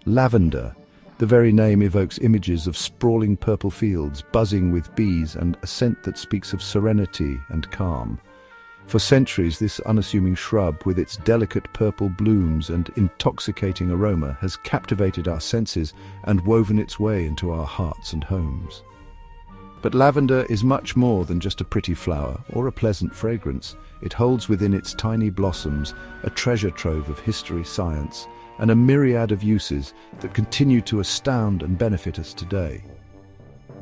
Lavender. The very name evokes images of sprawling purple fields, buzzing with bees, and a scent that speaks of serenity and calm. For centuries, this unassuming shrub, with its delicate purple blooms and intoxicating aroma, has captivated our senses and woven its way into our hearts and homes. But lavender is much more than just a pretty flower or a pleasant fragrance. It holds within its tiny blossoms a treasure trove of history, science, and a myriad of uses that continue to astound and benefit us today.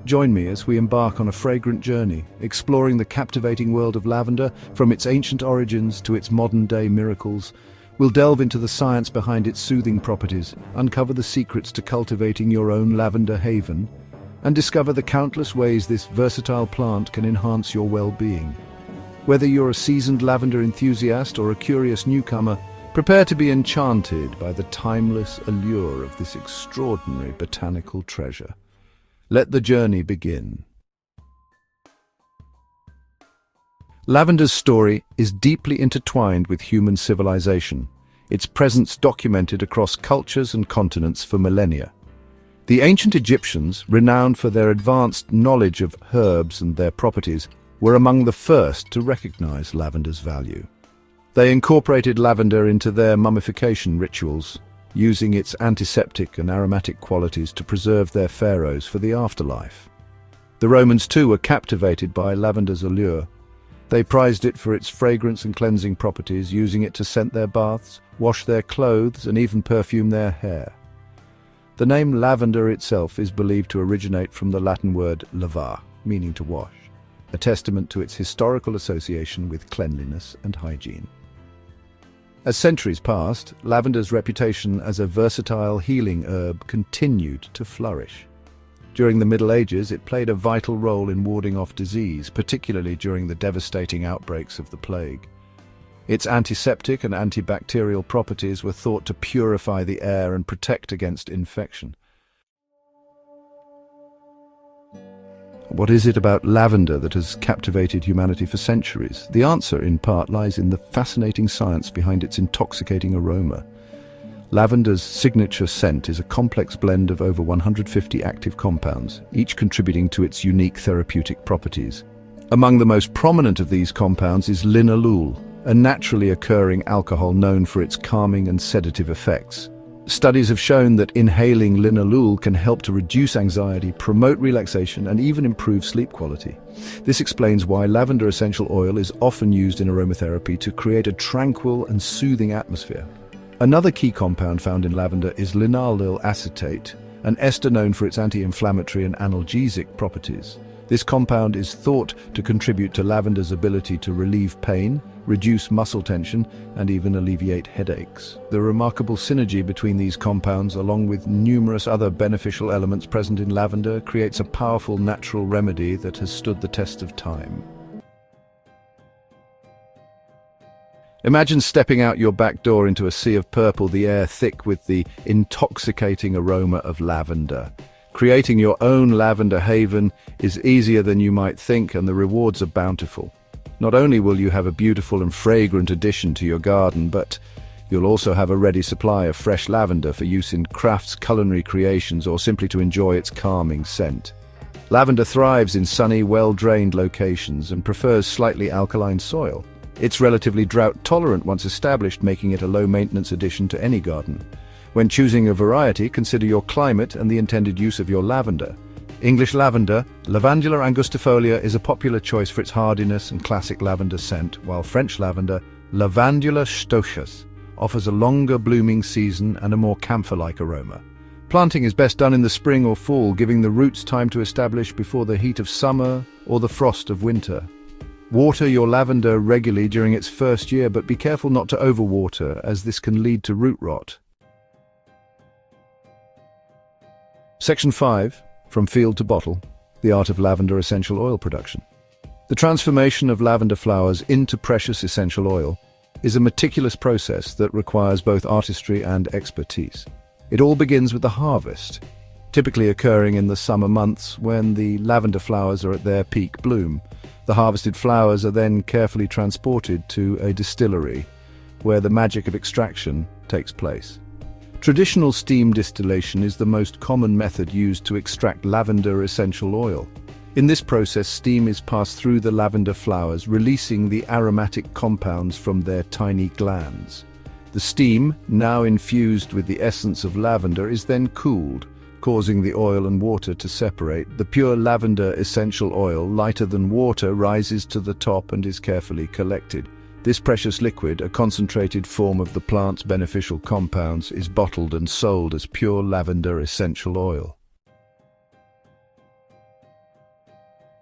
Join me as we embark on a fragrant journey, exploring the captivating world of lavender, from its ancient origins to its modern-day miracles. We'll delve into the science behind its soothing properties, uncover the secrets to cultivating your own lavender haven, and discover the countless ways this versatile plant can enhance your well-being. Whether you're a seasoned lavender enthusiast or a curious newcomer, prepare to be enchanted by the timeless allure of this extraordinary botanical treasure. Let the journey begin. Lavender's story is deeply intertwined with human civilization, its presence documented across cultures and continents for millennia. The ancient Egyptians, renowned for their advanced knowledge of herbs and their properties, were among the first to recognize lavender's value. They incorporated lavender into their mummification rituals, using its antiseptic and aromatic qualities to preserve their pharaohs for the afterlife. The Romans too were captivated by lavender's allure. They prized it for its fragrance and cleansing properties, using it to scent their baths, wash their clothes, and even perfume their hair. The name lavender itself is believed to originate from the Latin word lavar, meaning to wash, a testament to its historical association with cleanliness and hygiene. As centuries passed, lavender's reputation as a versatile healing herb continued to flourish. During the Middle Ages, it played a vital role in warding off disease, particularly during the devastating outbreaks of the plague. Its antiseptic and antibacterial properties were thought to purify the air and protect against infection. What is it about lavender that has captivated humanity for centuries? The answer, in part, lies in the fascinating science behind its intoxicating aroma. Lavender's signature scent is a complex blend of over 150 active compounds, each contributing to its unique therapeutic properties. Among the most prominent of these compounds is linalool, a naturally occurring alcohol known for its calming and sedative effects. Studies have shown that inhaling linalool can help to reduce anxiety, promote relaxation, and even improve sleep quality. This explains why lavender essential oil is often used in aromatherapy to create a tranquil and soothing atmosphere. Another key compound found in lavender is linaloyl acetate, an ester known for its anti-inflammatory and analgesic properties. This compound is thought to contribute to lavender's ability to relieve pain, reduce muscle tension, and even alleviate headaches. The remarkable synergy between these compounds, along with numerous other beneficial elements present in lavender, creates a powerful natural remedy that has stood the test of time. Imagine stepping out your back door into a sea of purple, the air thick with the intoxicating aroma of lavender. Creating your own lavender haven is easier than you might think, and the rewards are bountiful. Not only will you have a beautiful and fragrant addition to your garden, but you'll also have a ready supply of fresh lavender for use in crafts, culinary creations, or simply to enjoy its calming scent. Lavender thrives in sunny, well-drained locations and prefers slightly alkaline soil. It's relatively drought-tolerant once established, making it a low-maintenance addition to any garden. When choosing a variety, consider your climate and the intended use of your lavender. English lavender, Lavandula angustifolia, is a popular choice for its hardiness and classic lavender scent, while French lavender, Lavandula stoichus, offers a longer blooming season and a more camphor-like aroma. Planting is best done in the spring or fall, giving the roots time to establish before the heat of summer or the frost of winter. Water your lavender regularly during its first year, but be careful not to overwater, as this can lead to root rot. Section 5. From Field to Bottle, the art of lavender essential oil production. The transformation of lavender flowers into precious essential oil is a meticulous process that requires both artistry and expertise. It all begins with the harvest, typically occurring in the summer months when the lavender flowers are at their peak bloom. The harvested flowers are then carefully transported to a distillery, where the magic of extraction takes place. Traditional steam distillation is the most common method used to extract lavender essential oil. In this process, steam is passed through the lavender flowers, releasing the aromatic compounds from their tiny glands. The steam, now infused with the essence of lavender, is then cooled, causing the oil and water to separate. The pure lavender essential oil, lighter than water, rises to the top and is carefully collected. This precious liquid, a concentrated form of the plant's beneficial compounds, is bottled and sold as pure lavender essential oil.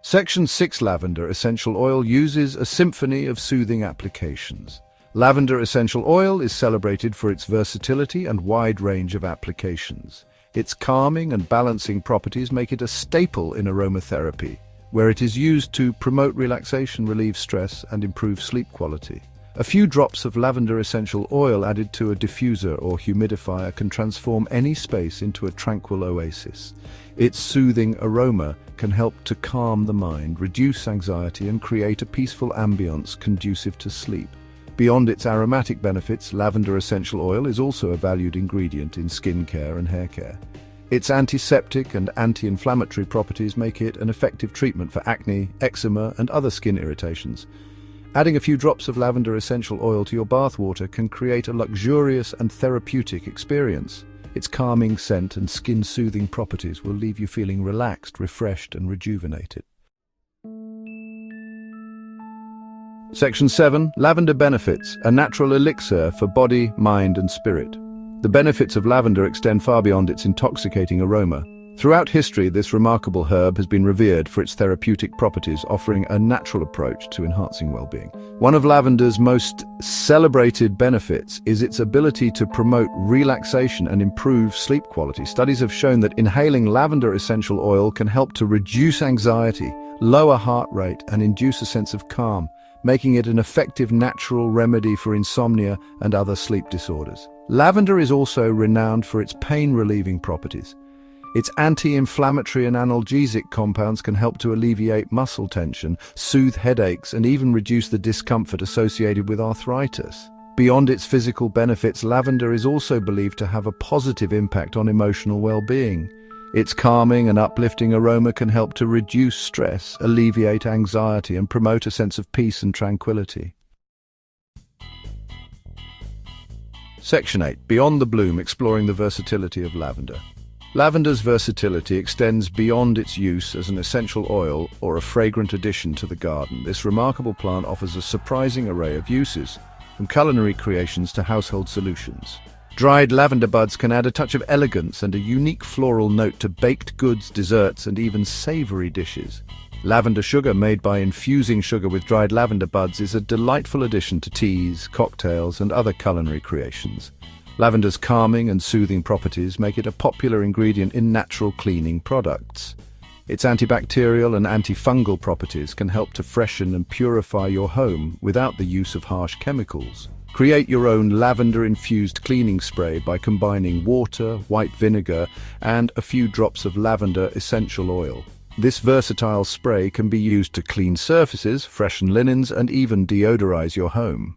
Section 6 Lavender essential oil uses a symphony of soothing applications. Lavender essential oil is celebrated for its versatility and wide range of applications. Its calming and balancing properties make it a staple in aromatherapy, where it is used to promote relaxation, relieve stress, and improve sleep quality. A few drops of lavender essential oil added to a diffuser or humidifier can transform any space into a tranquil oasis. Its soothing aroma can help to calm the mind, reduce anxiety, and create a peaceful ambience conducive to sleep. Beyond its aromatic benefits, lavender essential oil is also a valued ingredient in skincare and hair care. Its antiseptic and anti-inflammatory properties make it an effective treatment for acne, eczema, and other skin irritations. Adding a few drops of lavender essential oil to your bath water can create a luxurious and therapeutic experience. Its calming scent and skin-soothing properties will leave you feeling relaxed, refreshed, and rejuvenated. Section 7. Lavender benefits, a natural elixir for body, mind, and spirit. The benefits of lavender extend far beyond its intoxicating aroma. Throughout history, this remarkable herb has been revered for its therapeutic properties, offering a natural approach to enhancing well-being. One of lavender's most celebrated benefits is its ability to promote relaxation and improve sleep quality. Studies have shown that inhaling lavender essential oil can help to reduce anxiety, lower heart rate, and induce a sense of calm, making it an effective natural remedy for insomnia and other sleep disorders. Lavender is also renowned for its pain-relieving properties. Its anti-inflammatory and analgesic compounds can help to alleviate muscle tension, soothe headaches, and even reduce the discomfort associated with arthritis. Beyond its physical benefits, lavender is also believed to have a positive impact on emotional well-being. Its calming and uplifting aroma can help to reduce stress, alleviate anxiety, and promote a sense of peace and tranquility. Section 8. Beyond the bloom, exploring the versatility of lavender. Lavender's versatility extends beyond its use as an essential oil or a fragrant addition to the garden. This remarkable plant offers a surprising array of uses, from culinary creations to household solutions. Dried lavender buds can add a touch of elegance and a unique floral note to baked goods, desserts, and even savory dishes. Lavender sugar, made by infusing sugar with dried lavender buds, is a delightful addition to teas, cocktails, and other culinary creations. Lavender's calming and soothing properties make it a popular ingredient in natural cleaning products. Its antibacterial and antifungal properties can help to freshen and purify your home without the use of harsh chemicals. Create your own lavender-infused cleaning spray by combining water, white vinegar, and a few drops of lavender essential oil. This versatile spray can be used to clean surfaces, freshen linens, and even deodorize your home.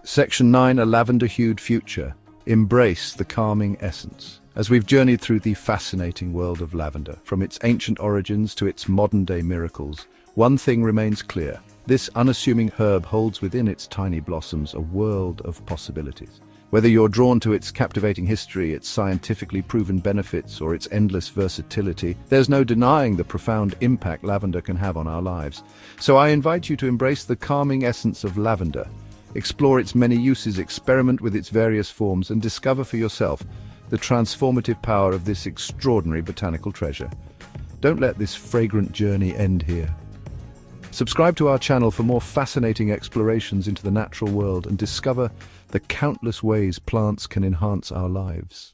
Section 9. A lavender-hued future. Embrace the calming essence. As we've journeyed through the fascinating world of lavender, from its ancient origins to its modern-day miracles, one thing remains clear. This unassuming herb holds within its tiny blossoms a world of possibilities. Whether you're drawn to its captivating history, its scientifically proven benefits, or its endless versatility, there's no denying the profound impact lavender can have on our lives. So I invite you to embrace the calming essence of lavender. Explore its many uses, experiment with its various forms, and discover for yourself the transformative power of this extraordinary botanical treasure. Don't let this fragrant journey end here. Subscribe to our channel for more fascinating explorations into the natural world and discover the countless ways plants can enhance our lives.